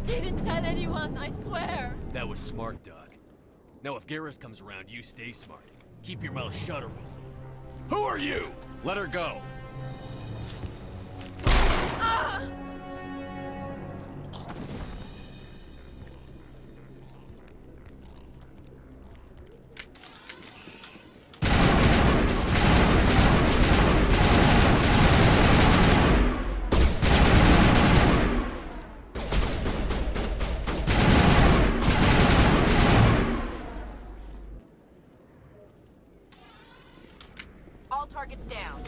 didn't tell anyone, I swear! That was smart, Doc. Now if Garrus comes around, you stay smart. Keep your mouth shut, Orin. Who are you? Let her go. Ah! All targets down.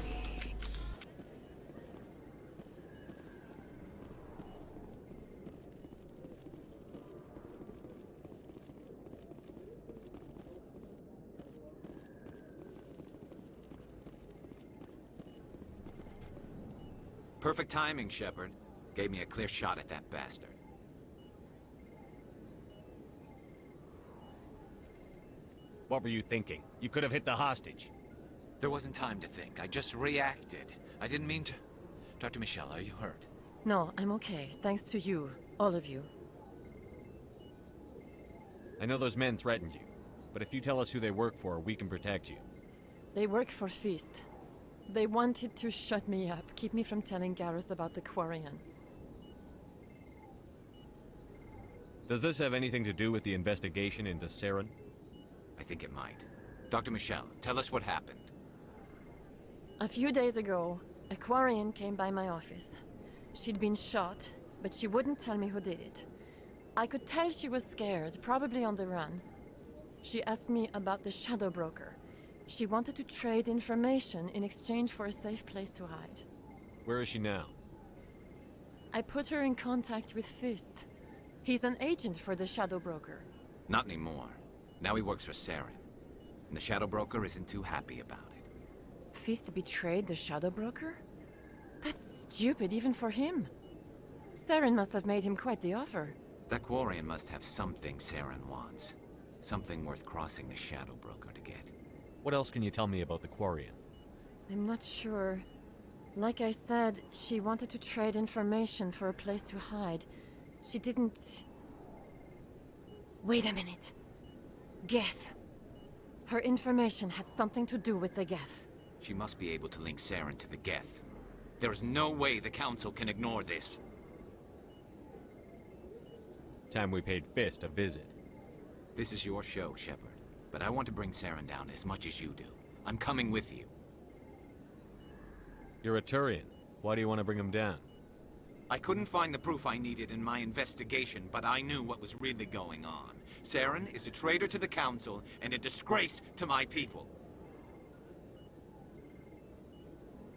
Perfect timing, Shepard. Gave me a clear shot at that bastard. What were you thinking? You could have hit the hostage. There wasn't time to think. I just reacted. I didn't mean to... Dr. Michelle, are you hurt? No, I'm okay. Thanks to you. All of you. I know those men threatened you, but if you tell us who they work for, we can protect you. They work for Feast. They wanted to shut me up, keep me from telling Garrus about the Quarian. Does this have anything to do with the investigation into Saren? I think it might. Dr. Michelle, tell us what happened. A few days ago, a Quarian came by my office. She'd been shot, but she wouldn't tell me who did it. I could tell she was scared, probably on the run. She asked me about the Shadow Broker. She wanted to trade information in exchange for a safe place to hide. Where is she now? I put her in contact with Fist. He's an agent for the Shadow Broker. Not anymore. Now he works for Saren. And the Shadow Broker isn't too happy about it. Fist betrayed the Shadow Broker? That's stupid even for him. Saren must have made him quite the offer. That Quarian must have something Saren wants. Something worth crossing the Shadow Broker to get. What else can you tell me about the Quarian? I'm not sure. Like I said, she wanted to trade information for a place to hide. She didn't... Wait a minute. Geth. Her information had something to do with the Geth. She must be able to link Saren to the Geth. There is no way the Council can ignore this. Time we paid Fist a visit. This is your show, Shepard. But I want to bring Saren down as much as you do. I'm coming with you. You're a Turian. Why do you want to bring him down? I couldn't find the proof I needed in my investigation, but I knew what was really going on. Saren is a traitor to the Council and a disgrace to my people.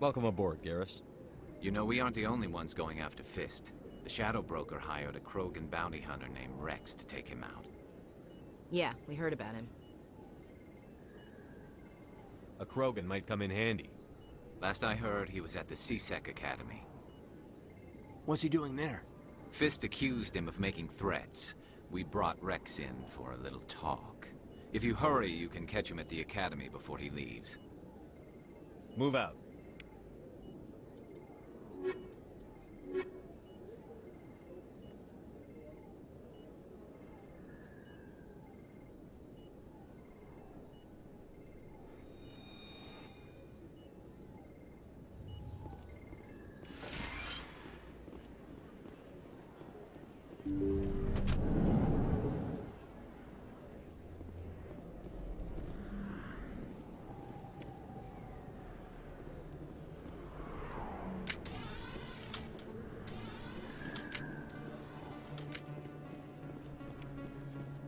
Welcome aboard, Garrus. You know, we aren't the only ones going after Fist. The Shadow Broker hired a Krogan bounty hunter named Rex to take him out. Yeah, we heard about him. A Krogan might come in handy. Last I heard, he was at the CSEC Academy. What's he doing there? Fist accused him of making threats. We brought Rex in for a little talk. If you hurry, you can catch him at the Academy before he leaves. Move out.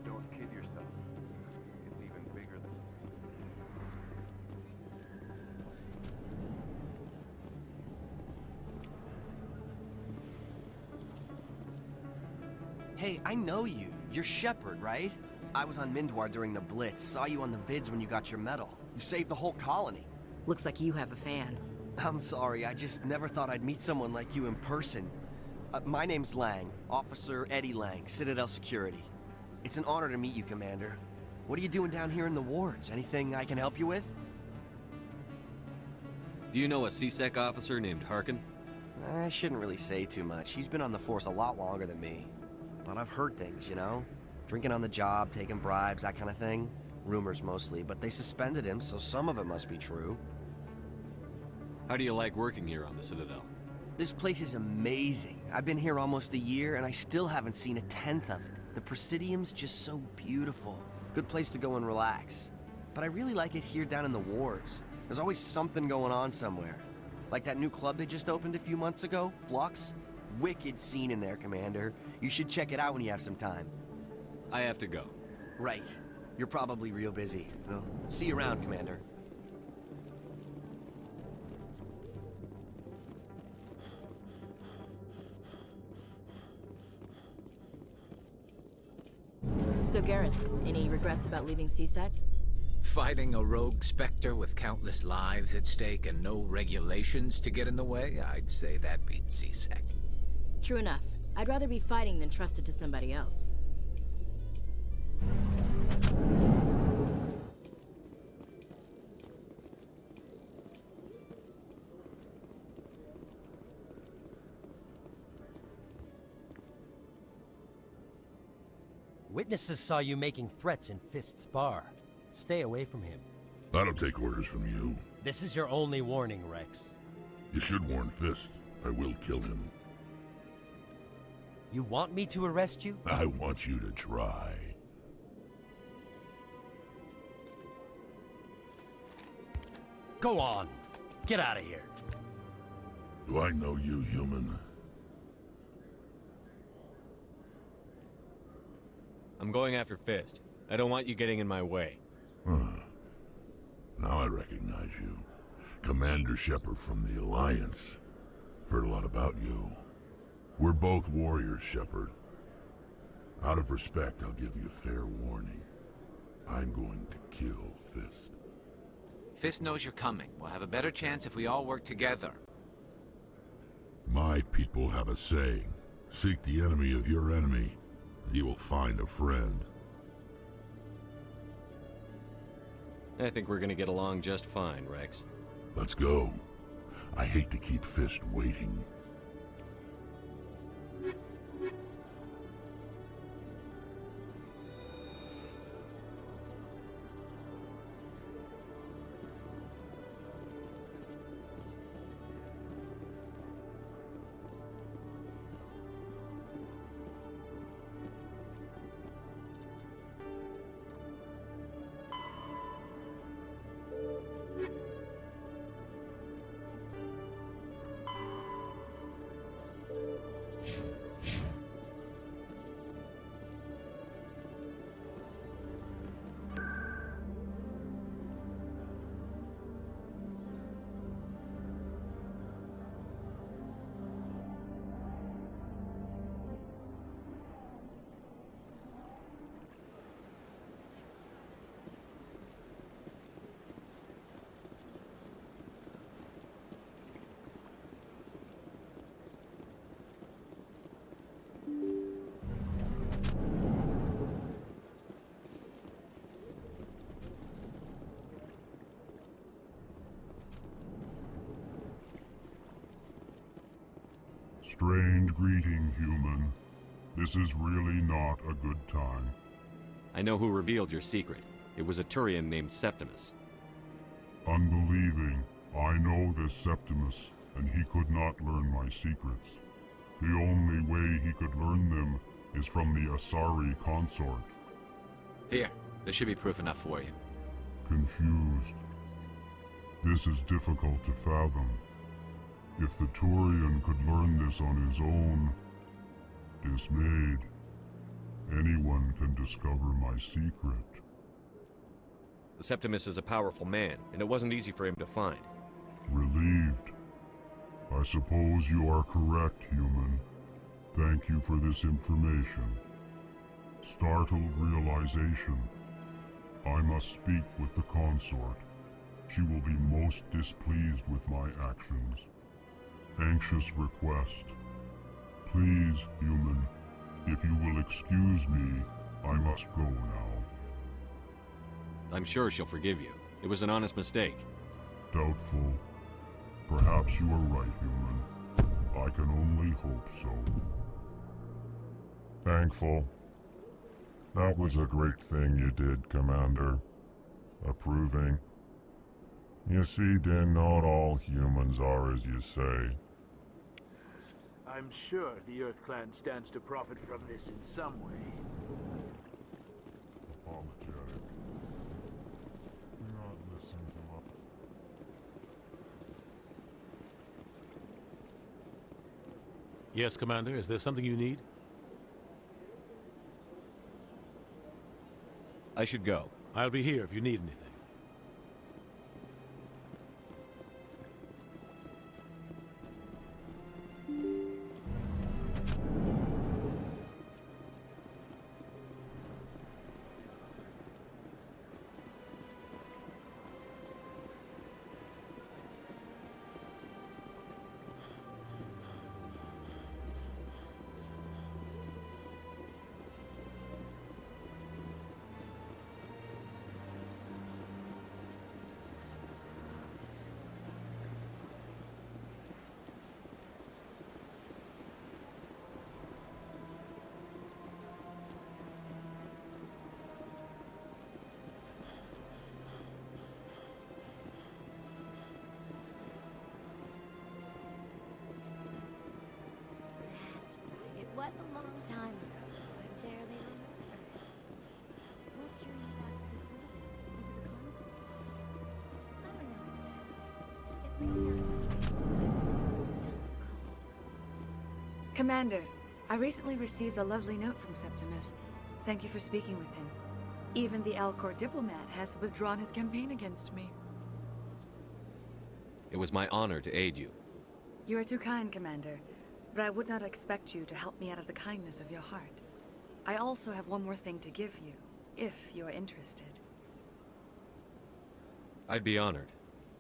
Don't kid yourself. It's even bigger than... Hey, I know you. You're Shepard, right? I was on Mindwar during the Blitz, saw you on the vids when you got your medal. You saved the whole colony. Looks like you have a fan. I'm sorry, I just never thought I'd meet someone like you in person. My name's Lang, Officer Eddie Lang, Citadel Security. It's an honor to meet you, Commander. What are you doing down here in the wards? Anything I can help you with? Do you know a CSEC officer named Harkin? I shouldn't really say too much. He's been on the force a lot longer than me. but I've heard things, you know? Drinking on the job, taking bribes, that kind of thing. Rumors mostly, but they suspended him, so some of it must be true. How do you like working here on the Citadel? This place is amazing. I've been here almost a year, and I still haven't seen a tenth of it. The Presidium's just so beautiful. Good place to go and relax. But I really like it here down in the wards. There's always something going on somewhere. Like that new club they just opened a few months ago, Flux. Wicked scene in there, Commander. You should check it out when you have some time. I have to go. Right. You're probably real busy. Well, see you around, Commander. So, Garrus, any regrets about leaving CSEC? Fighting a rogue Spectre with countless lives at stake and no regulations to get in the way? I'd say that beats CSEC. True enough. I'd rather be fighting than trusted to somebody else. Witnesses saw you making threats in Fist's bar. Stay away from him. I don't take orders from you. This is your only warning, Rex. You should warn Fist. I will kill him. You want me to arrest you? I want you to try. Go on. Get out of here. Do I know you, human? I'm going after Fist. I don't want you getting in my way. Now I recognize you. Commander Shepard from the Alliance. Heard a lot about you. We're both warriors, Shepard. Out of respect, I'll give you fair warning. I'm going to kill Fist. Fist knows you're coming. We'll have a better chance if we all work together. My people have a saying. Seek the enemy of your enemy, and you will find a friend. I think we're gonna get along just fine, Rex. Let's go. I hate to keep Fist waiting. Strange greeting, human. This is really not a good time. I know who revealed your secret. It was a Turian named Septimus. Unbelieving, I know this Septimus, and he could not learn my secrets. The only way he could learn them is from the Asari consort. Here, this should be proof enough for you. Confused. This is difficult to fathom. If the Turian could learn this on his own, dismayed, anyone can discover my secret. Septimus is a powerful man, and it wasn't easy for him to find. Relieved. I suppose you are correct, human. Thank you for this information. Startled realization. I must speak with the consort. She will be most displeased with my actions. Anxious request. Please, human, if you will excuse me, I must go now. I'm sure she'll forgive you. It was an honest mistake. Doubtful. Perhaps you are right, human. I can only hope so. Thankful. That was a great thing you did, Commander. Approving. You see, Din, not all humans are as you say. I'm sure the Earth Clan stands to profit from this in some way. Apologetic. Do not listen to my... Yes, Commander. Is there something you need? I should go. I'll be here if you need anything. That's right. It was a long time ago. I barely remember. What drew you back to the city? Into the console? I don't know exactly. It may sound strange, but I felt cold. Commander, I recently received a lovely note from Septimus. Thank you for speaking with him. Even the Alcor diplomat has withdrawn his campaign against me. It was my honor to aid you. You are too kind, Commander. But I would not expect you to help me out of the kindness of your heart. I also have one more thing to give you, if you are interested. I'd be honored.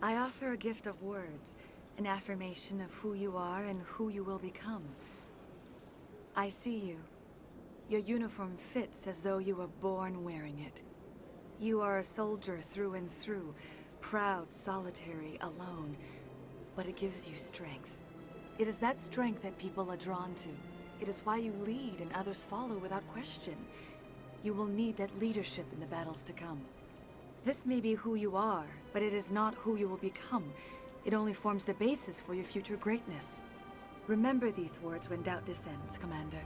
I offer a gift of words, an affirmation of who you are and who you will become. I see you. Your uniform fits as though you were born wearing it. You are a soldier through and through, proud, solitary, alone, but it gives you strength. It is that strength that people are drawn to. It is why you lead and others follow without question. You will need that leadership in the battles to come. This may be who you are, but it is not who you will become. It only forms the basis for your future greatness. Remember these words when doubt descends, Commander.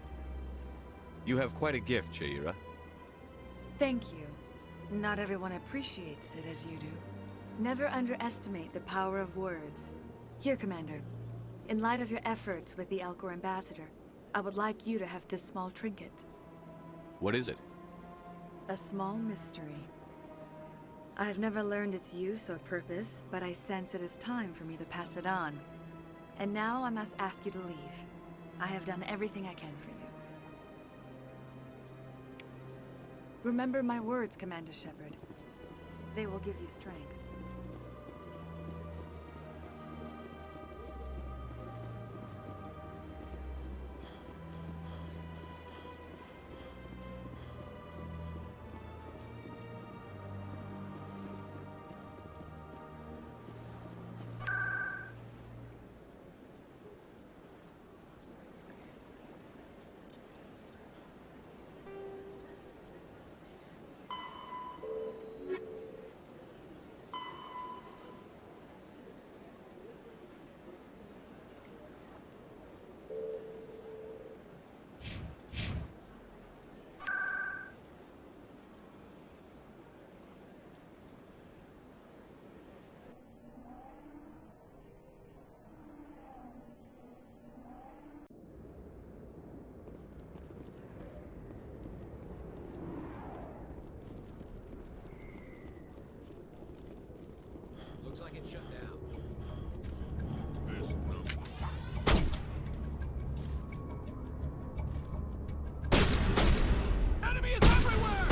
You have quite a gift, Shaira. Thank you. Not everyone appreciates it as you do. Never underestimate the power of words. Here, Commander. In light of your efforts with the Alcor ambassador, I would like you to have this small trinket. What is it? A small mystery. I have never learned its use or purpose, but I sense it is time for me to pass it on. And now I must ask you to leave. I have done everything I can for you. Remember my words, Commander Shepard. They will give you strength. Looks like it's shut down. This room. Enemy is everywhere!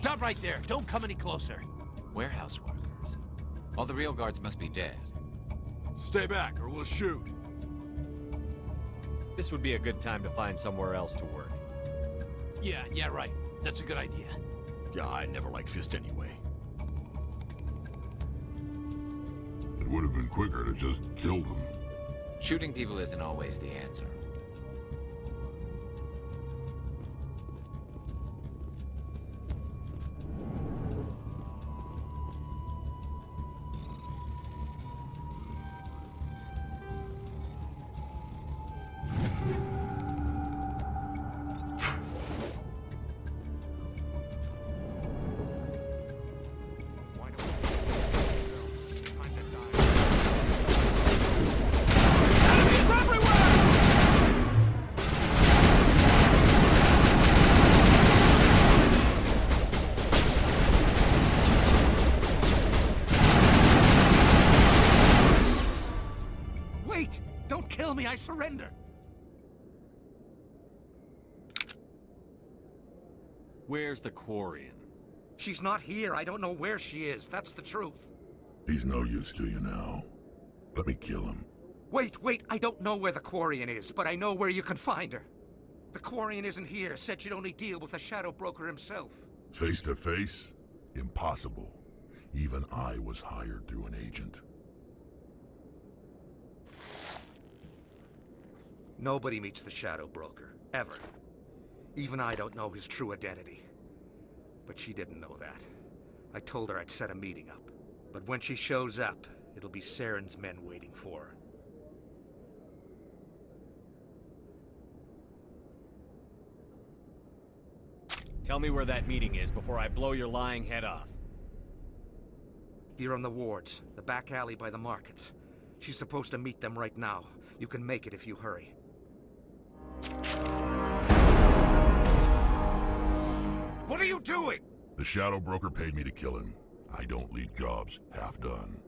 Stop right there! Don't come any closer! Warehouse workers. All the real guards must be dead. Stay back, or we'll shoot. This would be a good time to find somewhere else to work. Yeah, right. That's a good idea. Yeah, I never liked Fist anyway. It would have been quicker to just kill them. Shooting people isn't always the answer. I surrender! Where's the Quarian? She's not here. I don't know where she is. That's the truth. He's no use to you now. Let me kill him. Wait. I don't know where the Quarian is, but I know where you can find her. The Quarian isn't here. Said she'd only deal with the Shadow Broker himself. Face to face? Impossible. Even I was hired through an agent. Nobody meets the Shadow Broker, ever. Even I don't know his true identity. But she didn't know that. I told her I'd set a meeting up. But when she shows up, it'll be Saren's men waiting for her. Tell me where that meeting is before I blow your lying head off. Here on the wards, the back alley by the markets. She's supposed to meet them right now. You can make it if you hurry. What are you doing? The Shadow Broker paid me to kill him. I don't leave jobs half done.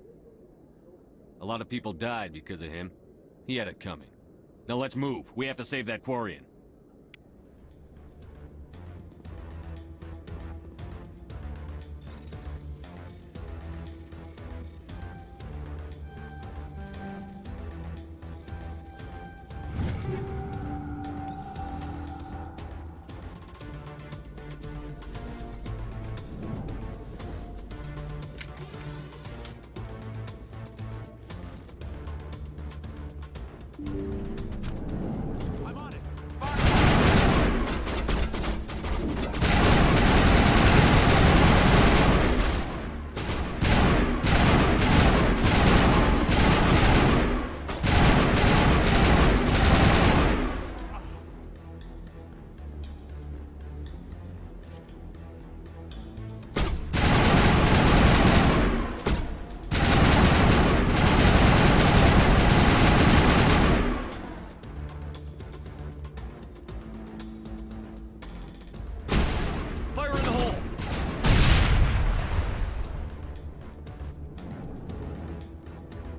A lot of people died because of him. He had it coming. Now let's move. We have to save that Quarian.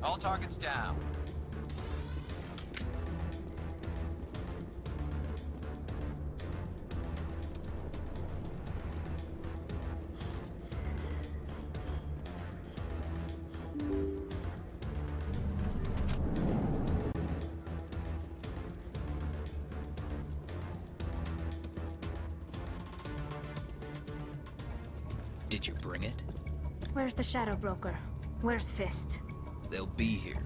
All targets down. Did you bring it? Where's the Shadow Broker? Where's Fist? They'll be here.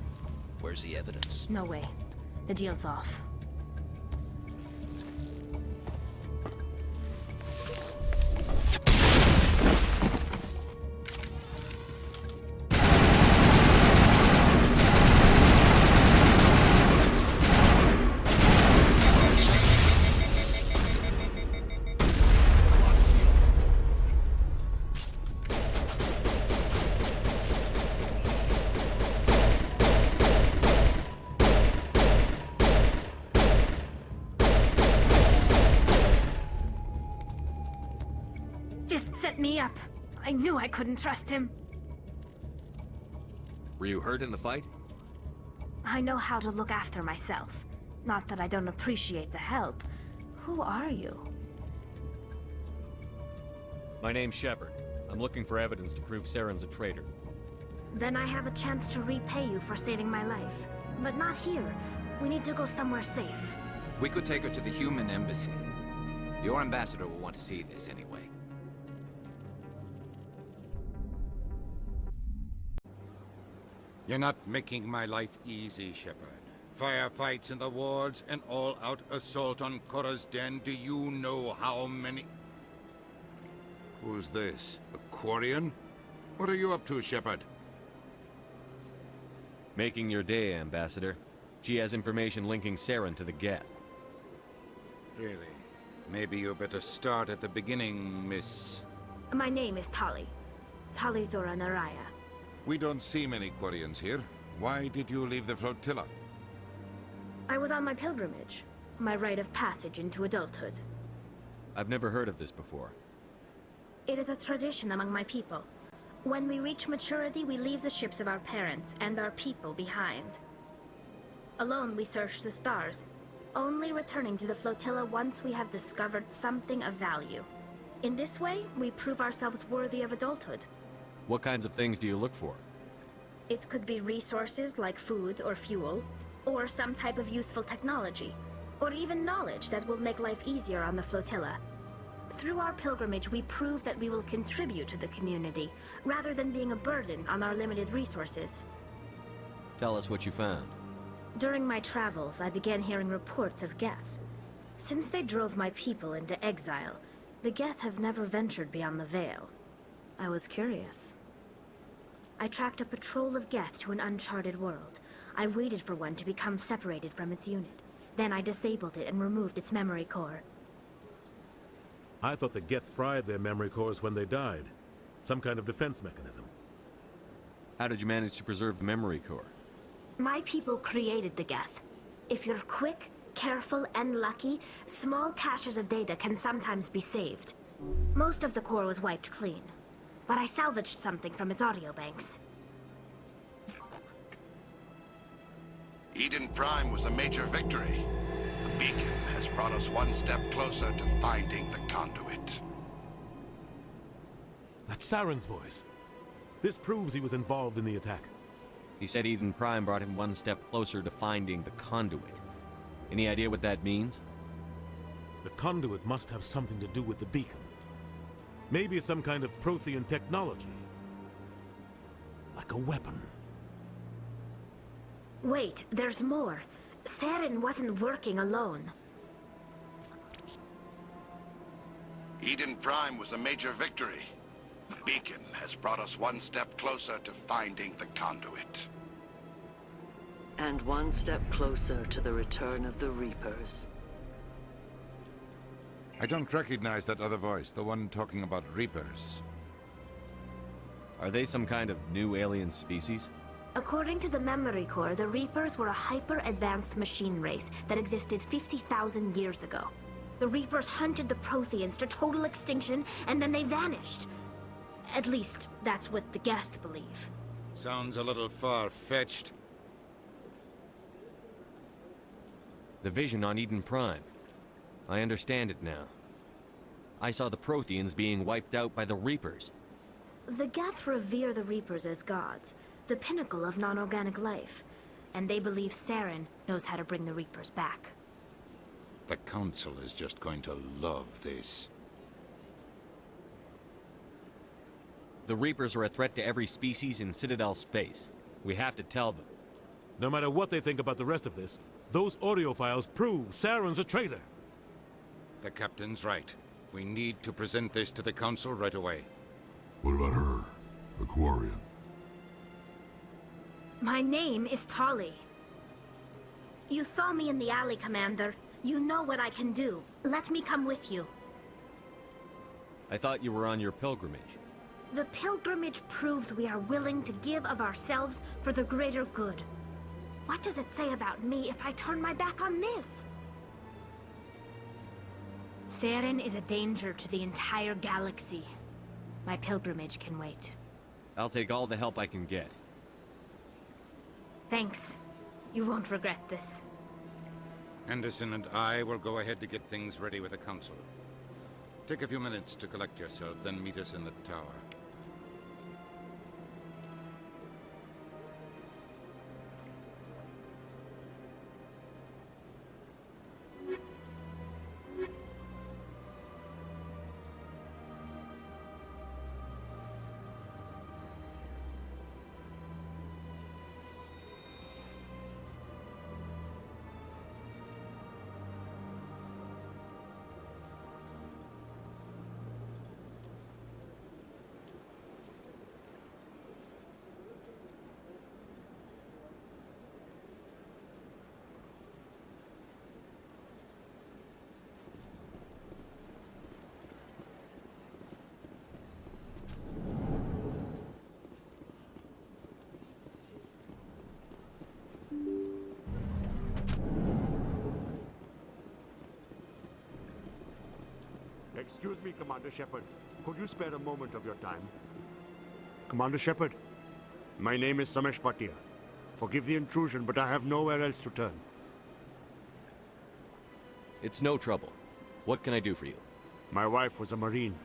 Where's the evidence? No way. The deal's off. Set me up. I knew I couldn't trust him. Were you hurt in the fight? I know how to look after myself. Not that I don't appreciate the help. Who are you? My name's Shepard. I'm looking for evidence to prove Saren's a traitor. Then I have a chance to repay you for saving my life. But not here. We need to go somewhere safe. We could take her to the human embassy. Your ambassador will want to see this anyway. You're not making my life easy, Shepard. Firefights in the wards, an all-out assault on Korra's den. Do you know how many... Who's this? A Quarian? What are you up to, Shepard? Making your day, Ambassador. She has information linking Saren to the Geth. Really? Maybe you better start at the beginning, Miss... My name is Tali. Tali Zora Naraya. We don't see many Quarians here. Why did you leave the flotilla? I was on my pilgrimage. My rite of passage into adulthood. I've never heard of this before. It is a tradition among my people. When we reach maturity, we leave the ships of our parents and our people behind. Alone, we search the stars, only returning to the flotilla once we have discovered something of value. In this way, we prove ourselves worthy of adulthood. What kinds of things do you look for? It could be resources like food or fuel, or some type of useful technology, or even knowledge that will make life easier on the flotilla. Through our pilgrimage, we prove that we will contribute to the community, rather than being a burden on our limited resources. Tell us what you found. During my travels, I began hearing reports of Geth. Since they drove my people into exile, the Geth have never ventured beyond the Veil. I was curious. I tracked a patrol of Geth to an uncharted world. I waited for one to become separated from its unit. Then I disabled it and removed its memory core. I thought the Geth fried their memory cores when they died. Some kind of defense mechanism. How did you manage to preserve the memory core? My people created the Geth. If you're quick, careful, and lucky, small caches of data can sometimes be saved. Most of the core was wiped clean, but I salvaged something from its audio banks. Eden Prime was a major victory. The beacon has brought us one step closer to finding the conduit. That's Saren's voice. This proves he was involved in the attack. He said Eden Prime brought him one step closer to finding the conduit. Any idea what that means? The conduit must have something to do with the beacon. Maybe it's some kind of Prothean technology. Like a weapon. Wait, there's more. Saren wasn't working alone. Eden Prime was a major victory. The beacon has brought us one step closer to finding the conduit. And one step closer to the return of the Reapers. I don't recognize that other voice, the one talking about Reapers. Are they some kind of new alien species? According to the memory core, the Reapers were a hyper-advanced machine race that existed 50,000 years ago. The Reapers hunted the Protheans to total extinction, and then they vanished. At least, that's what the Geth believe. Sounds a little far-fetched. The vision on Eden Prime. I understand it now. I saw the Protheans being wiped out by the Reapers. The Geth revere the Reapers as gods, the pinnacle of non-organic life, and they believe Saren knows how to bring the Reapers back. The Council is just going to love this. The Reapers are a threat to every species in Citadel space. We have to tell them. No matter what they think about the rest of this, those audio files prove Saren's a traitor. The Captain's right. We need to present this to the Council right away. What about her, the Quarian? My name is Tali. You saw me in the alley, Commander. You know what I can do. Let me come with you. I thought you were on your pilgrimage. The pilgrimage proves we are willing to give of ourselves for the greater good. What does it say about me if I turn my back on this? Saren is a danger to the entire galaxy. My pilgrimage can wait. I'll take all the help I can get. Thanks. You won't regret this. Anderson and I will go ahead to get things ready with the Council. Take a few minutes to collect yourself, then meet us in the tower. Excuse me, Commander Shepard. Could you spare a moment of your time? Commander Shepard, my name is Samesh Bhatia. Forgive the intrusion, but I have nowhere else to turn. It's no trouble. What can I do for you? My wife was a Marine.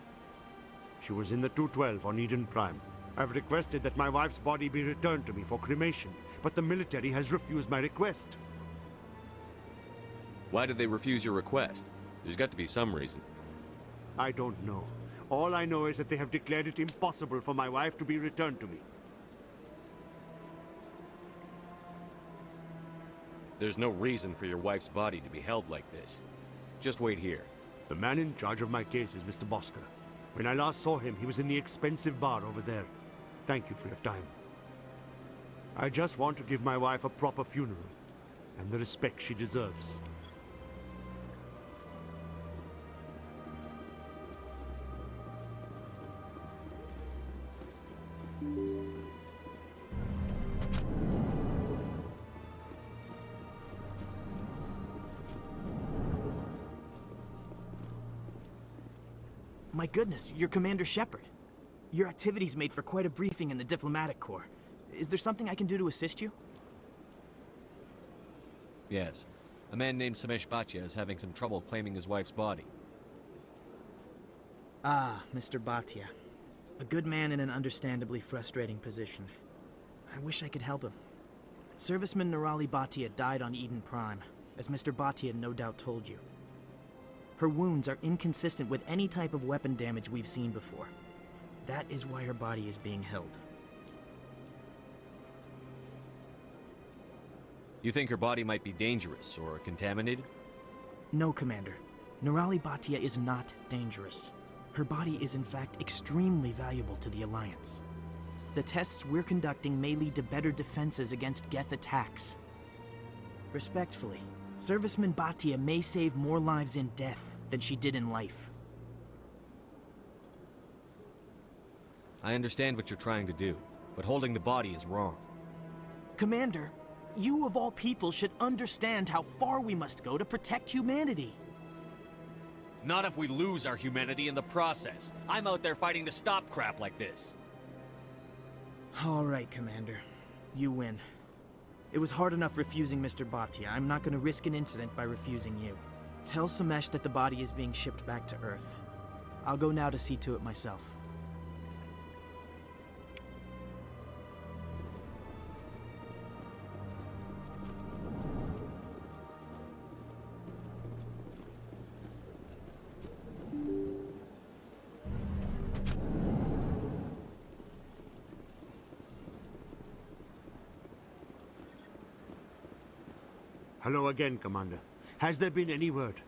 She was in the 212 on Eden Prime. I've requested that my wife's body be returned to me for cremation, but the military has refused my request. Why did they refuse your request? There's got to be some reason. I don't know. All I know is that they have declared it impossible for my wife to be returned to me. There's no reason for your wife's body to be held like this. Just wait here. The man in charge of my case is Mr. Bosker. When I last saw him, he was in the expensive bar over there. Thank you for your time. I just want to give my wife a proper funeral, and the respect she deserves. My goodness, you're Commander Shepard. Your activities made for quite a briefing in the diplomatic corps. Is there something I can do to assist you? Yes. A man named Samesh Bhatia is having some trouble claiming his wife's body. Ah, Mr. Bhatia. A good man in an understandably frustrating position. I wish I could help him. Serviceman Nirali Bhatia died on Eden Prime, as Mr. Bhatia no doubt told you. Her wounds are inconsistent with any type of weapon damage we've seen before. That is why her body is being held. You think her body might be dangerous or contaminated? No, Commander. Nirali Bhatia is not dangerous. Her body is in fact extremely valuable to the Alliance. The tests we're conducting may lead to better defenses against Geth attacks. Respectfully, Serviceman Bhatia may save more lives in death than she did in life. I understand what you're trying to do, but holding the body is wrong. Commander, you of all people should understand how far we must go to protect humanity. Not if we lose our humanity in the process. I'm out there fighting to stop crap like this. All right, Commander. You win. It was hard enough refusing Mr. Bhatia. I'm not going to risk an incident by refusing you. Tell Samesh that the body is being shipped back to Earth. I'll go now to see to it myself. Hello again, Commander. Has there been any word?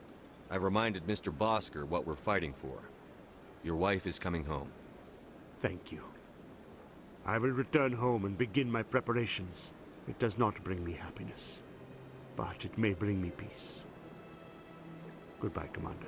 I reminded Mr. Bosker what we're fighting for. Your wife is coming home. Thank you. I will return home and begin my preparations. It does not bring me happiness, but it may bring me peace. Goodbye, Commander.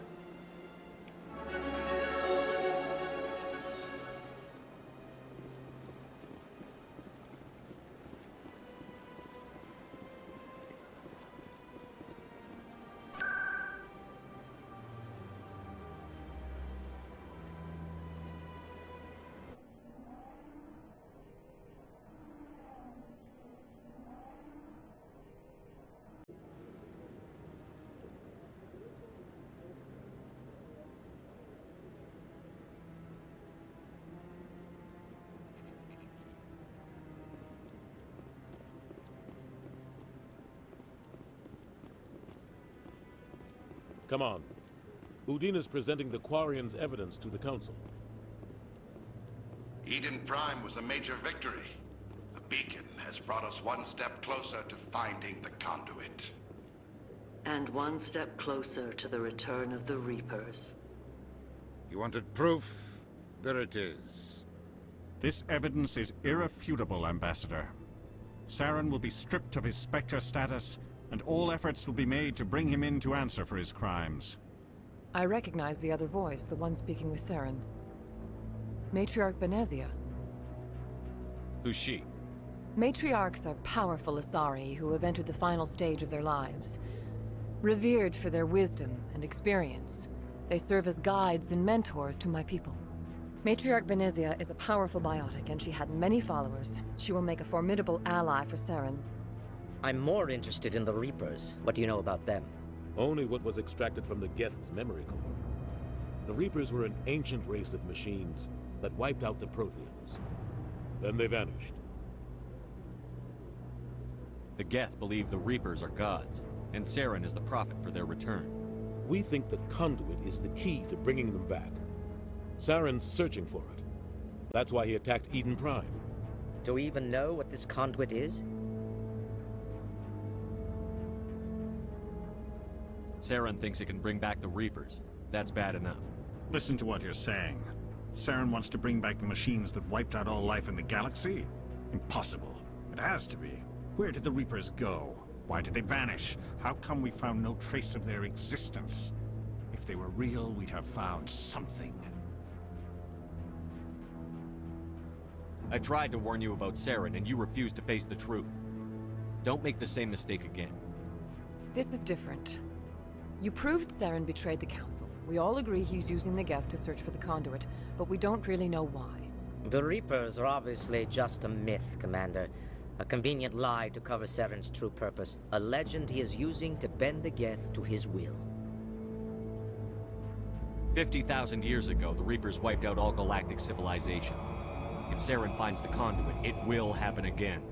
Come on. Udine is presenting the Quarians' evidence to the Council. Eden Prime was a major victory. The beacon has brought us one step closer to finding the conduit. And one step closer to the return of the Reapers. You wanted proof? There it is. This evidence is irrefutable, Ambassador. Saren will be stripped of his Spectre status, and all efforts will be made to bring him in to answer for his crimes. I recognize the other voice, the one speaking with Saren. Matriarch Benezia. Who's she? Matriarchs are powerful Asari who have entered the final stage of their lives. Revered for their wisdom and experience, they serve as guides and mentors to my people. Matriarch Benezia is a powerful biotic, and she had many followers. She will make a formidable ally for Saren. I'm more interested in the Reapers. What do you know about them? Only what was extracted from the Geth's memory core. The Reapers were an ancient race of machines that wiped out the Protheans. Then they vanished. The Geth believe the Reapers are gods, and Saren is the prophet for their return. We think the conduit is the key to bringing them back. Saren's searching for it. That's why he attacked Eden Prime. Do we even know what this conduit is? Saren thinks it can bring back the Reapers. That's bad enough. Listen to what you're saying. Saren wants to bring back the machines that wiped out all life in the galaxy? Impossible. It has to be. Where did the Reapers go? Why did they vanish? How come we found no trace of their existence? If they were real, we'd have found something. I tried to warn you about Saren, and you refused to face the truth. Don't make the same mistake again. This is different. You proved Saren betrayed the Council. We all agree he's using the Geth to search for the conduit, but we don't really know why. The Reapers are obviously just a myth, Commander. A convenient lie to cover Saren's true purpose. A legend he is using to bend the Geth to his will. 50,000 years ago, the Reapers wiped out all galactic civilization. If Saren finds the conduit, it will happen again.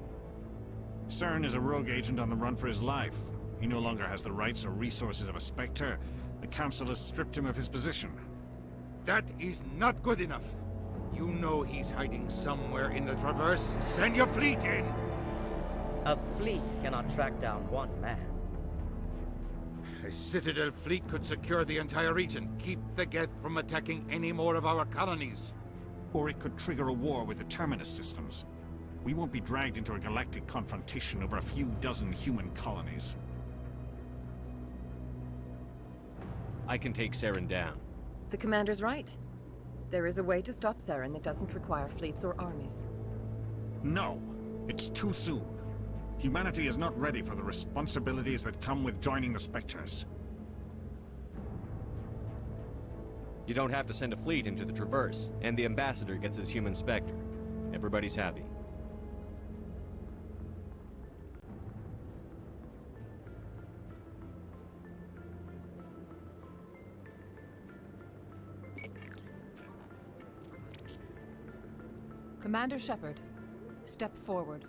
Saren is a rogue agent on the run for his life. He no longer has the rights or resources of a Spectre. The Council has stripped him of his position. That is not good enough. You know he's hiding somewhere in the Traverse. Send your fleet in! A fleet cannot track down one man. A Citadel fleet could secure the entire region, keep the Geth from attacking any more of our colonies. Or it could trigger a war with the Terminus systems. We won't be dragged into a galactic confrontation over a few dozen human colonies. I can take Saren down. The Commander's right. There is a way to stop Saren that doesn't require fleets or armies. No! It's too soon. Humanity is not ready for the responsibilities that come with joining the Spectres. You don't have to send a fleet into the Traverse, and the Ambassador gets his human Spectre. Everybody's happy. Commander Shepard, step forward.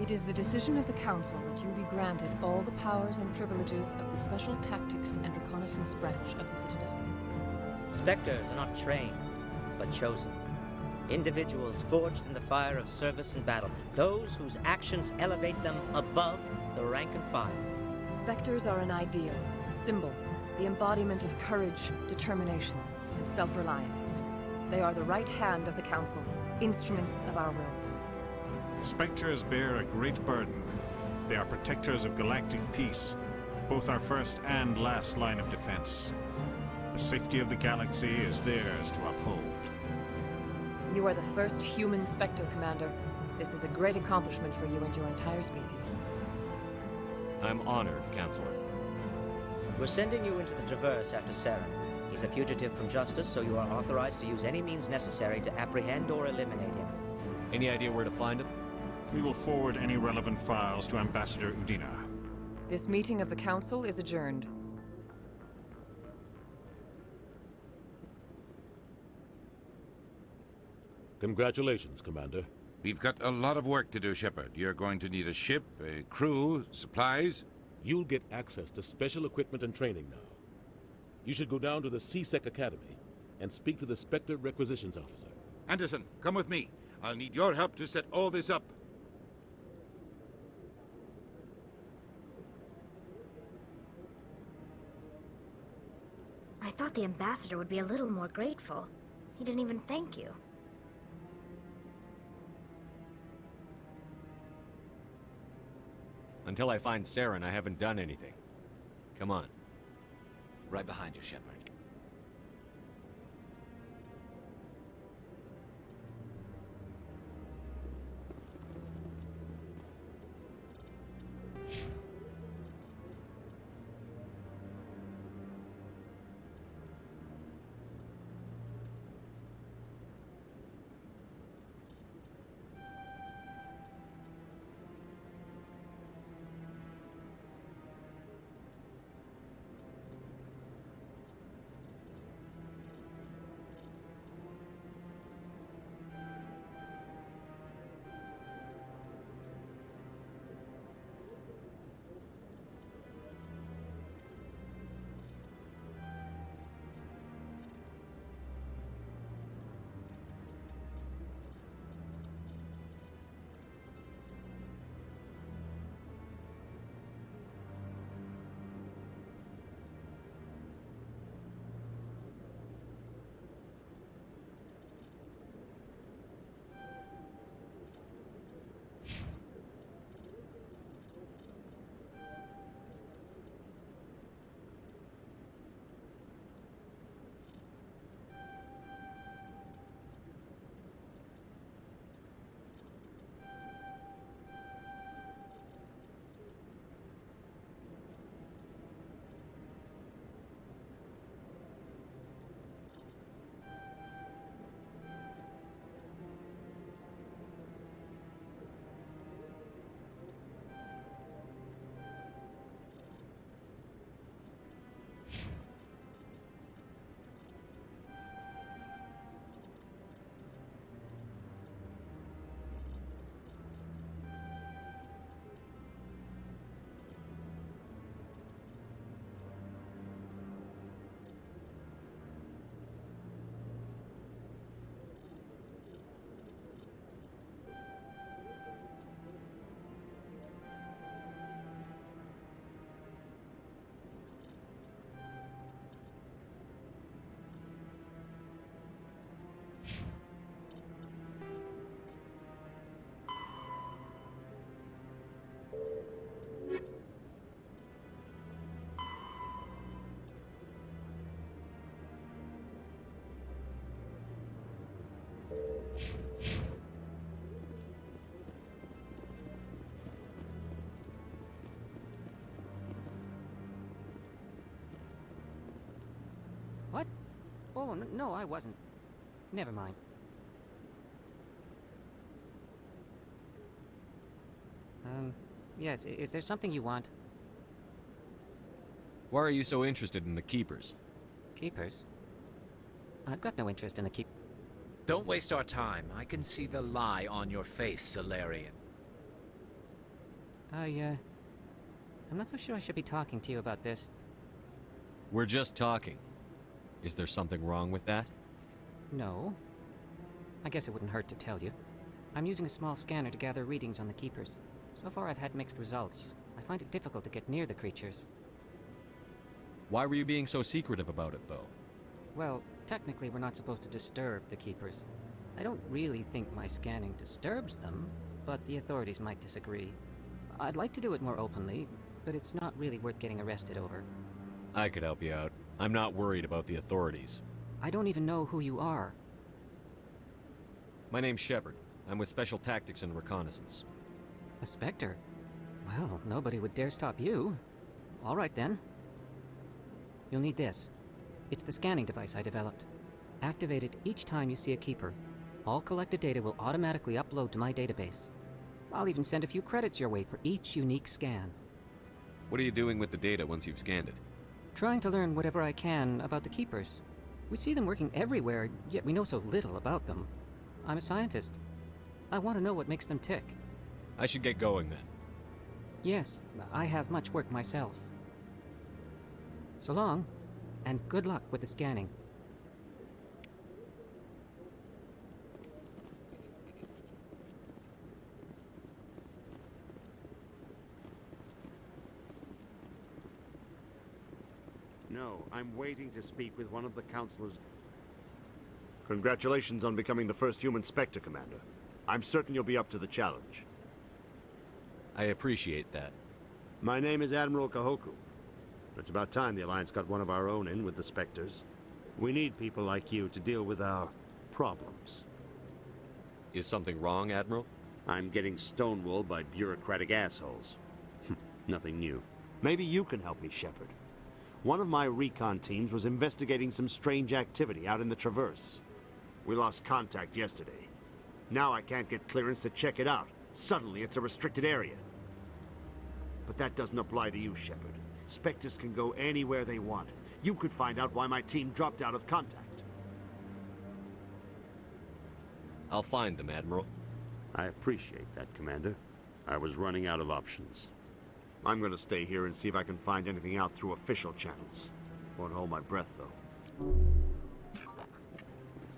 It is the decision of the Council that you be granted all the powers and privileges of the Special Tactics and Reconnaissance branch of the Citadel. Spectres are not trained, but chosen. Individuals forged in the fire of service and battle. Those whose actions elevate them above the rank and file. Spectres are an ideal, a symbol, the embodiment of courage, determination, and self-reliance. They are the right hand of the Council, instruments of our will. Spectres bear a great burden. They are protectors of galactic peace, both our first and last line of defense. The safety of the galaxy is theirs to uphold. You are the first human Spectre, Commander. This is a great accomplishment for you and your entire species. I'm honored, Counselor. We're sending you into the Traverse after Saren. He's a fugitive from justice, so you are authorized to use any means necessary to apprehend or eliminate him. Any idea where to find him? We will forward any relevant files to Ambassador Udina. This meeting of the Council is adjourned. Congratulations, Commander. We've got a lot of work to do, Shepard. You're going to need a ship, a crew, supplies. You'll get access to special equipment and training now. You should go down to the C-Sec Academy and speak to the Spectre Requisitions Officer. Anderson, come with me. I'll need your help to set all this up. I thought the ambassador would be a little more grateful. He didn't even thank you. Until I find Saren, I haven't done anything. Come on. Right behind you, Shepard. What? Oh, no, I wasn't. Never mind. Yes, is there something you want? Why are you so interested in the Keepers? Keepers? I've got no interest in the Don't waste our time. I can see the lie on your face, Solarian. I'm not so sure I should be talking to you about this. We're just talking. Is there something wrong with that? No. I guess it wouldn't hurt to tell you. I'm using a small scanner to gather readings on the Keepers. So far I've had mixed results. I find it difficult to get near the creatures. Why were you being so secretive about it, though? Well, technically we're not supposed to disturb the Keepers. I don't really think my scanning disturbs them, but the authorities might disagree. I'd like to do it more openly, but it's not really worth getting arrested over. I could help you out. I'm not worried about the authorities. I don't even know who you are. My name's Shepard. I'm with Special Tactics and Reconnaissance. A Spectre? Well, nobody would dare stop you. All right, then. You'll need this. It's the scanning device I developed. Activate it each time you see a Keeper. All collected data will automatically upload to my database. I'll even send a few credits your way for each unique scan. What are you doing with the data once you've scanned it? Trying to learn whatever I can about the Keepers. We see them working everywhere, yet we know so little about them. I'm a scientist. I want to know what makes them tick. I should get going then. Yes, I have much work myself. So long, and good luck with the scanning. No, I'm waiting to speak with one of the counselors. Congratulations on becoming the first human Spectre, Commander. I'm certain you'll be up to the challenge. I appreciate that. My name is Admiral Kahoku. It's about time the Alliance got one of our own in with the Spectres. We need people like you to deal with our problems. Is something wrong, Admiral? I'm getting stonewalled by bureaucratic assholes. Nothing new. Maybe you can help me, Shepard. One of my recon teams was investigating some strange activity out in the Traverse. We lost contact yesterday. Now I can't get clearance to check it out. Suddenly it's a restricted area. But that doesn't apply to you, Shepard. Spectres can go anywhere they want. You could find out why my team dropped out of contact. I'll find them, Admiral. I appreciate that, Commander. I was running out of options. I'm gonna stay here and see if I can find anything out through official channels. Won't hold my breath, though.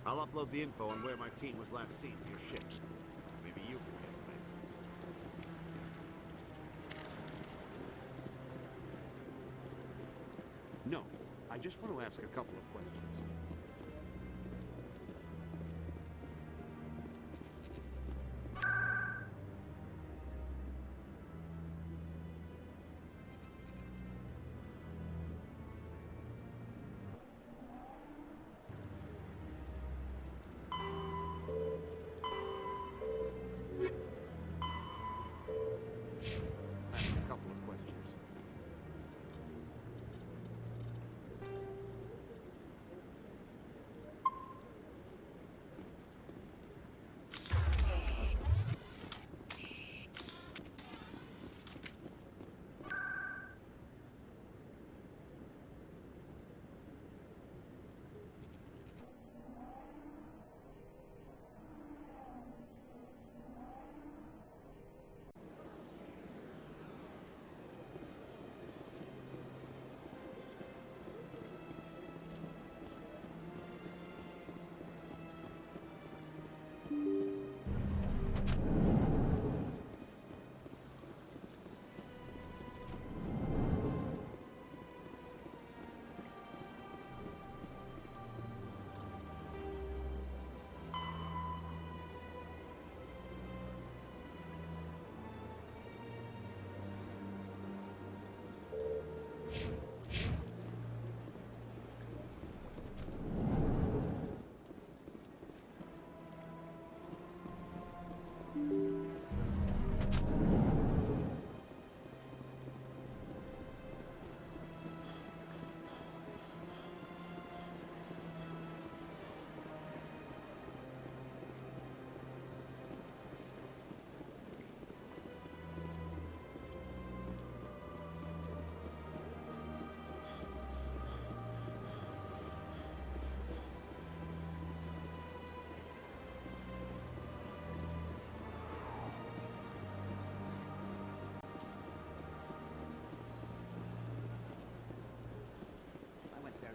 I'll upload the info on where my team was last seen to your ship. Maybe you can get some answers. No, I just want to ask a couple of questions.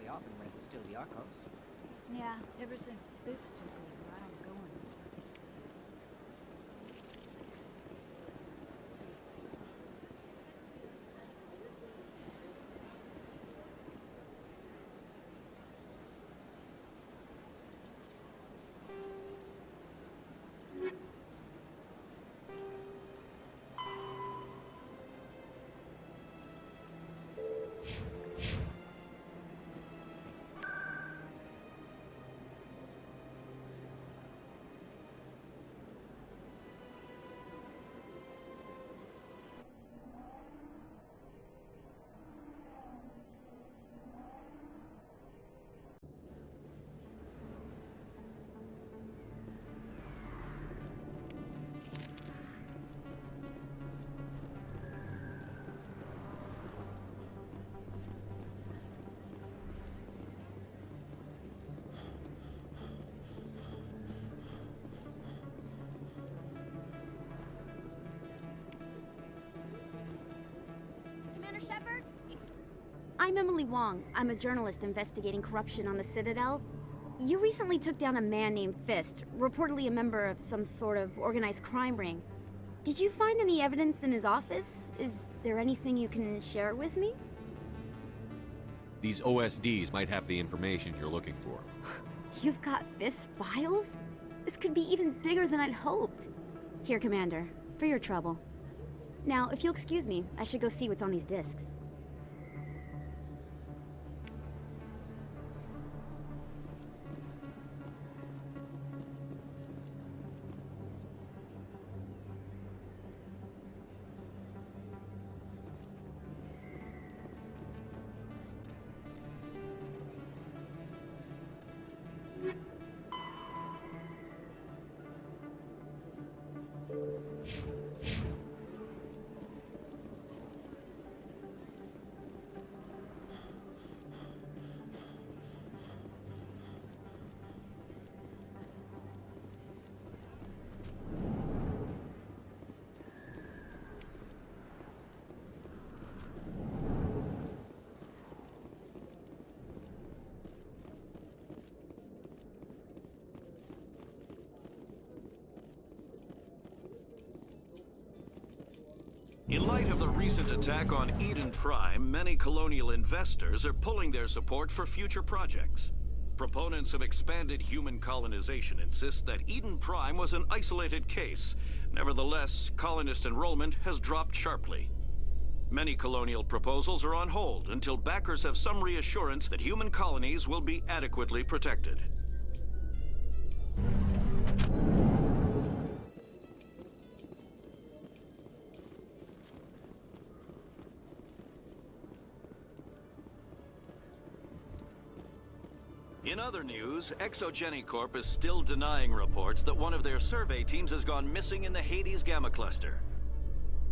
Often when it was still the Arcos. Yeah, ever since Fist took over, I don't go anymore. Commander Shepard? I'm Emily Wong. I'm a journalist investigating corruption on the Citadel. You recently took down a man named Fist, reportedly a member of some sort of organized crime ring. Did you find any evidence in his office? Is there anything you can share with me? These OSDs might have the information you're looking for. You've got Fist files? This could be even bigger than I'd hoped. Here, Commander, for your trouble. Now, if you'll excuse me, I should go see what's on these discs. In light of the recent attack on Eden Prime, many colonial investors are pulling their support for future projects. Proponents of expanded human colonization insist that Eden Prime was an isolated case. Nevertheless, colonist enrollment has dropped sharply. Many colonial proposals are on hold until backers have some reassurance that human colonies will be adequately protected. In other news, Exogeny Corp is still denying reports that one of their survey teams has gone missing in the Hades Gamma Cluster.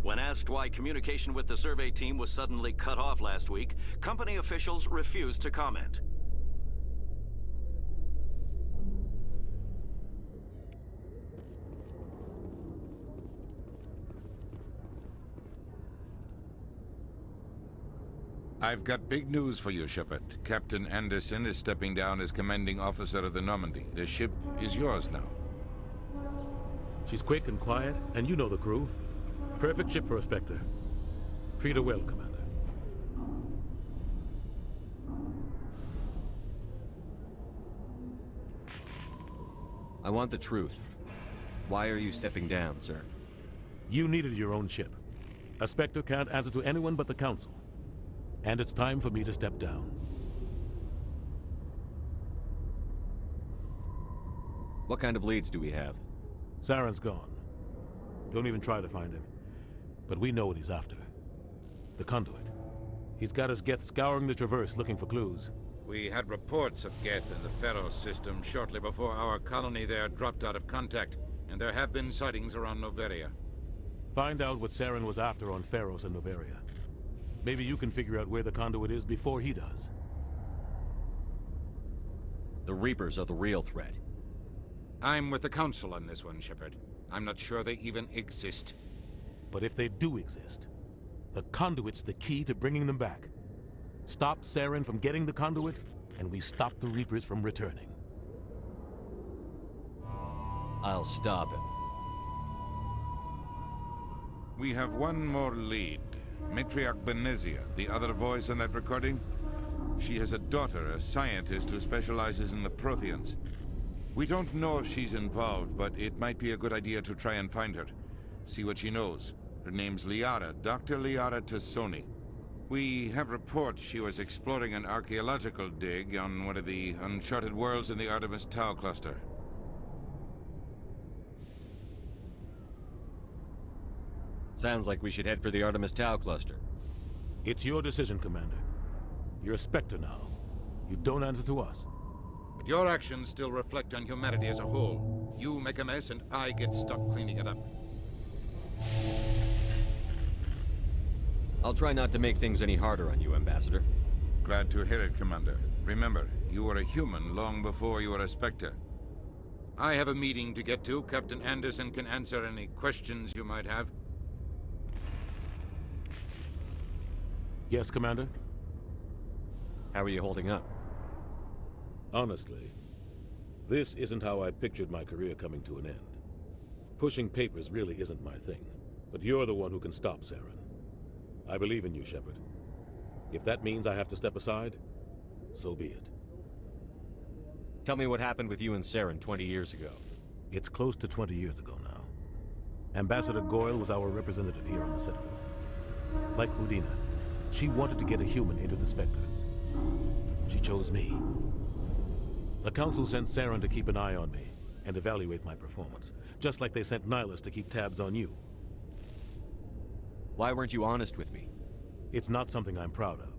When asked why communication with the survey team was suddenly cut off last week, company officials refused to comment. I've got big news for you, Shepard. Captain Anderson is stepping down as commanding officer of the Normandy. The ship is yours now. She's quick and quiet, and you know the crew. Perfect ship for a Spectre. Treat her well, Commander. I want the truth. Why are you stepping down, sir? You needed your own ship. A Spectre can't answer to anyone but the Council. And it's time for me to step down. What kind of leads do we have? Saren's gone. Don't even try to find him. But we know what he's after. The conduit. He's got his Geth scouring the Traverse looking for clues. We had reports of Geth in the Pharaoh system shortly before our colony there dropped out of contact, and there have been sightings around Noveria. Find out what Saren was after on Pharos and Noveria. Maybe you can figure out where the conduit is before he does. The Reapers are the real threat. I'm with the Council on this one, Shepard. I'm not sure they even exist. But if they do exist, the conduit's the key to bringing them back. Stop Saren from getting the conduit, and we stop the Reapers from returning. I'll stop him. We have one more lead. Matriarch Benezia, the other voice on that recording. She has a daughter, a scientist who specializes in the Protheans. We don't know if she's involved, but it might be a good idea to try and find her. See what she knows. Her name's Liara, Dr. Liara Tassoni. We have reports she was exploring an archaeological dig on one of the uncharted worlds in the Artemis Tau cluster. Sounds like we should head for the Artemis Tau cluster. It's your decision, Commander. You're a Spectre now. You don't answer to us. But your actions still reflect on humanity as a whole. You make a mess and I get stuck cleaning it up. I'll try not to make things any harder on you, Ambassador. Glad to hear it, Commander. Remember, you were a human long before you were a Spectre. I have a meeting to get to. Captain Anderson can answer any questions you might have. Yes, Commander? How are you holding up? Honestly, this isn't how I pictured my career coming to an end. Pushing papers really isn't my thing, but you're the one who can stop Saren. I believe in you, Shepard. If that means I have to step aside, so be it. Tell me what happened with you and Saren 20 years ago. It's close to 20 years ago now. Ambassador Goyle was our representative here on the Citadel. Like Udina, she wanted to get a human into the Spectres. She chose me. The Council sent Saren to keep an eye on me and evaluate my performance, just like they sent Nihilus to keep tabs on you. Why weren't you honest with me? It's not something I'm proud of.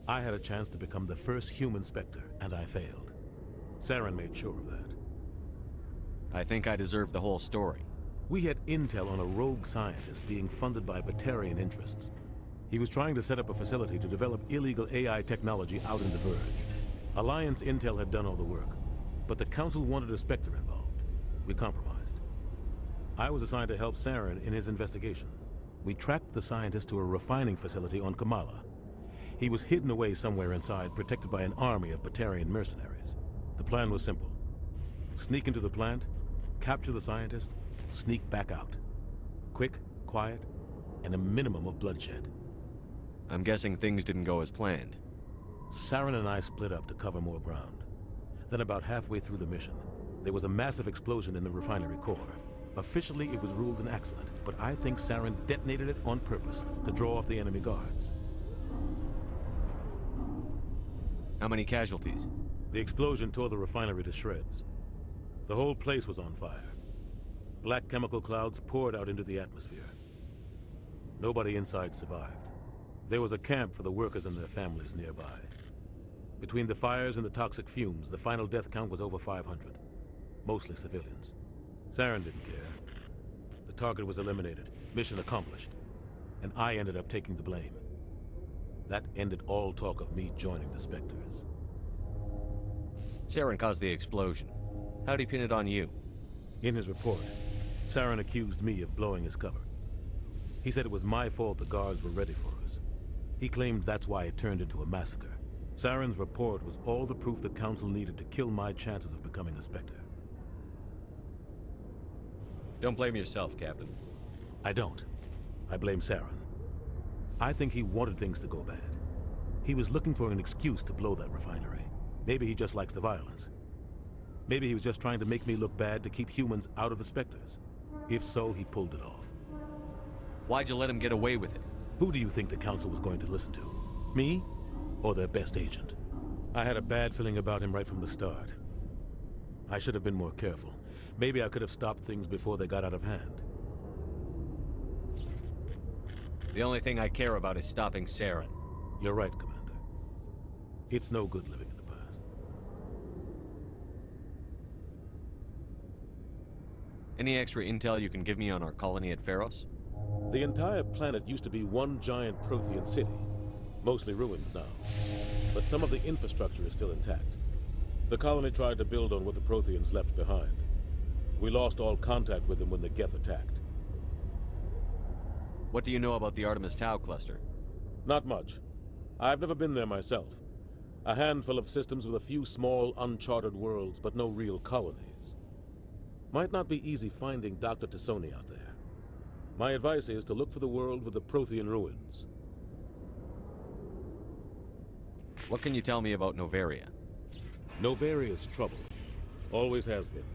I had a chance to become the first human Spectre, and I failed. Saren made sure of that. I think I deserve the whole story. We had intel on a rogue scientist being funded by Batarian interests. He was trying to set up a facility to develop illegal AI technology out in the Verge. Alliance intel had done all the work, but the Council wanted a Spectre involved. We compromised. I was assigned to help Saren in his investigation. We tracked the scientist to a refining facility on Kamala. He was hidden away somewhere inside, protected by an army of Batarian mercenaries. The plan was simple. Sneak into the plant, capture the scientist, sneak back out. Quick, quiet, and a minimum of bloodshed. I'm guessing things didn't go as planned. Saren and I split up to cover more ground. Then about halfway through the mission, there was a massive explosion in the refinery core. Officially, it was ruled an accident, but I think Saren detonated it on purpose to draw off the enemy guards. How many casualties? The explosion tore the refinery to shreds. The whole place was on fire. Black chemical clouds poured out into the atmosphere. Nobody inside survived. There was a camp for the workers and their families nearby. Between the fires and the toxic fumes, the final death count was over 500. Mostly civilians. Saren didn't care. The target was eliminated, mission accomplished. And I ended up taking the blame. That ended all talk of me joining the Spectres. Saren caused the explosion. How'd he pin it on you? In his report, Saren accused me of blowing his cover. He said it was my fault the guards were ready for us. He claimed that's why it turned into a massacre. Saren's report was all the proof the Council needed to kill my chances of becoming a Spectre. Don't blame yourself, Captain. I don't. I blame Saren. I think he wanted things to go bad. He was looking for an excuse to blow that refinery. Maybe he just likes the violence. Maybe he was just trying to make me look bad to keep humans out of the Spectres. If so, he pulled it off. Why'd you let him get away with it? Who do you think the Council was going to listen to? Me? Or their best agent? I had a bad feeling about him right from the start. I should have been more careful. Maybe I could have stopped things before they got out of hand. The only thing I care about is stopping Saren. You're right, Commander. It's no good living in the past. Any extra intel you can give me on our colony at Pharos? The entire planet used to be one giant Prothean city. Mostly ruins now. But some of the infrastructure is still intact. The colony tried to build on what the Protheans left behind. We lost all contact with them when the Geth attacked. What do you know about the Artemis Tau cluster? Not much. I've never been there myself. A handful of systems with a few small, uncharted worlds, but no real colonies. Might not be easy finding Dr. T'Soni out there. My advice is to look for the world with the Prothean ruins. What can you tell me about Noveria? Novaria's trouble. Always has been.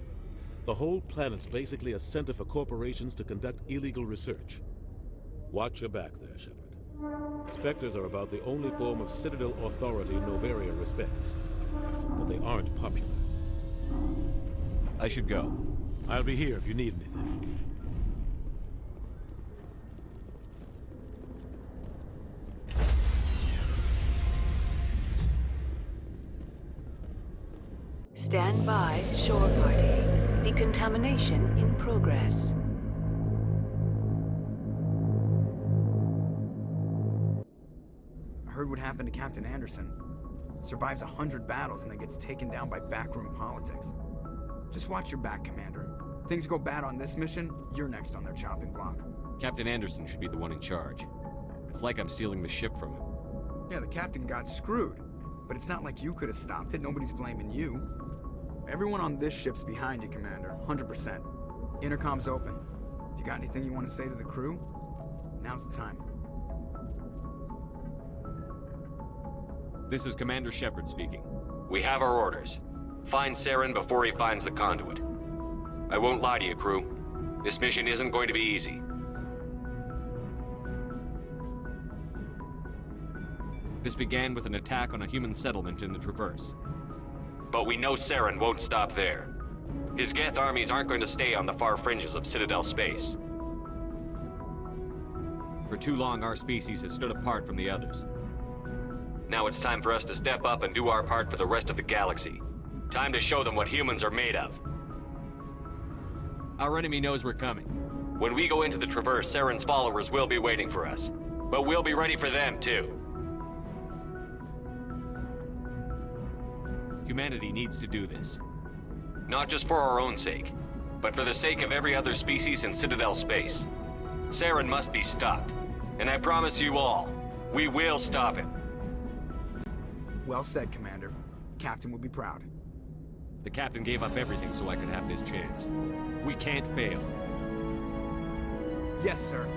The whole planet's basically a center for corporations to conduct illegal research. Watch your back there, Shepard. Spectres are about the only form of Citadel authority Noveria respects. But they aren't popular. I should go. I'll be here if you need anything. Stand by, shore party. Decontamination in progress. I heard what happened to Captain Anderson. Survives 100 battles and then gets taken down by backroom politics. Just watch your back, Commander. Things go bad on this mission, you're next on their chopping block. Captain Anderson should be the one in charge. It's like I'm stealing the ship from him. Yeah, the captain got screwed. But it's not like you could have stopped it. Nobody's blaming you. Everyone on this ship's behind you, Commander. 100%. Intercom's open. If you got anything you want to say to the crew, now's the time. This is Commander Shepard speaking. We have our orders. Find Saren before he finds the conduit. I won't lie to you, crew. This mission isn't going to be easy. This began with an attack on a human settlement in the Traverse. But we know Saren won't stop there. His Geth armies aren't going to stay on the far fringes of Citadel space. For too long, our species has stood apart from the others. Now it's time for us to step up and do our part for the rest of the galaxy. Time to show them what humans are made of. Our enemy knows we're coming. When we go into the Traverse, Saren's followers will be waiting for us. But we'll be ready for them, too. Humanity needs to do this. Not just for our own sake, but for the sake of every other species in Citadel space. Saren must be stopped. And I promise you all, we will stop him. Well said, Commander. Captain will be proud. The captain gave up everything so I could have this chance. We can't fail. Yes, sir.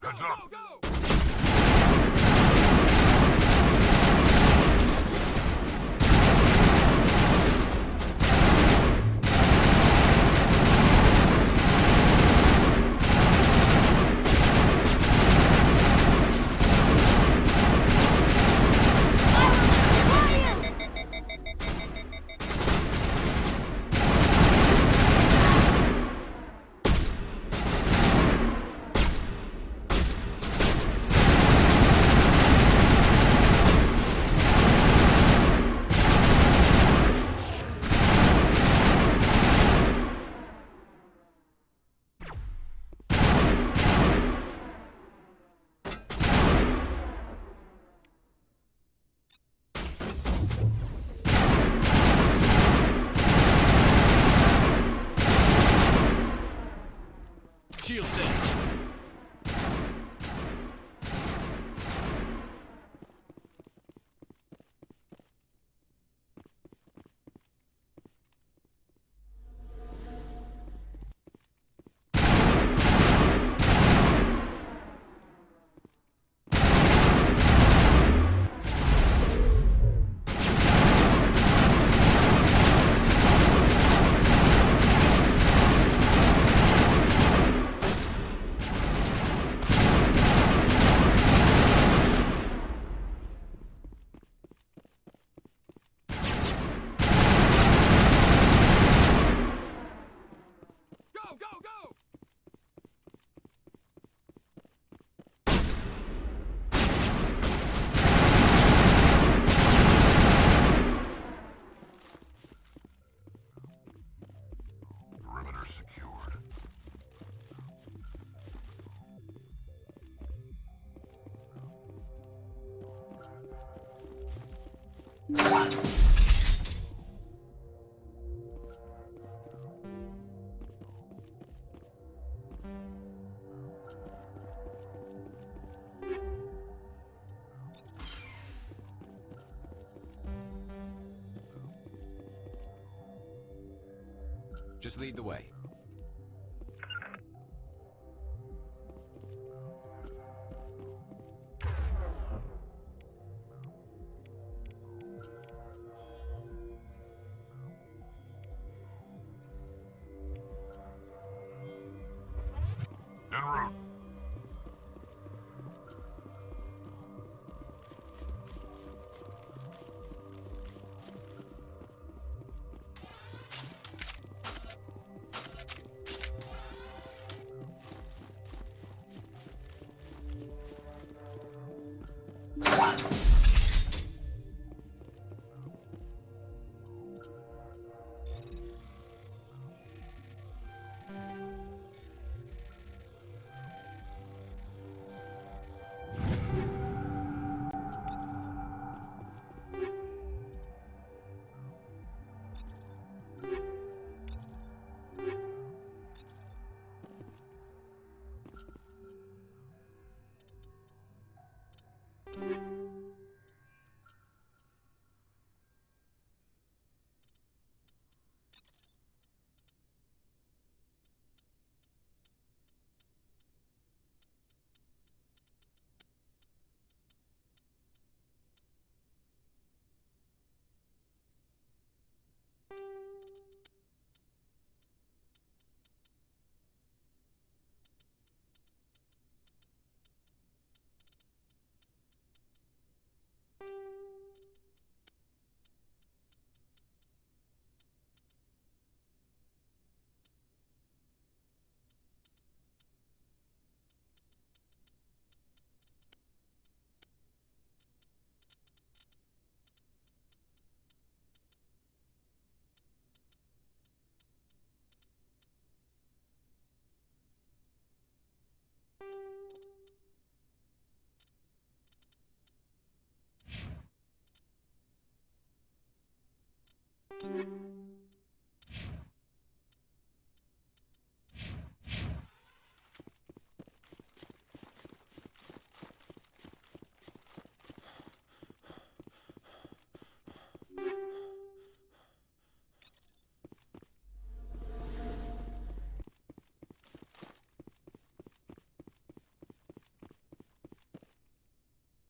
Heads up! Shield down. Perimeter secured. Just lead the way. En route. Thank you.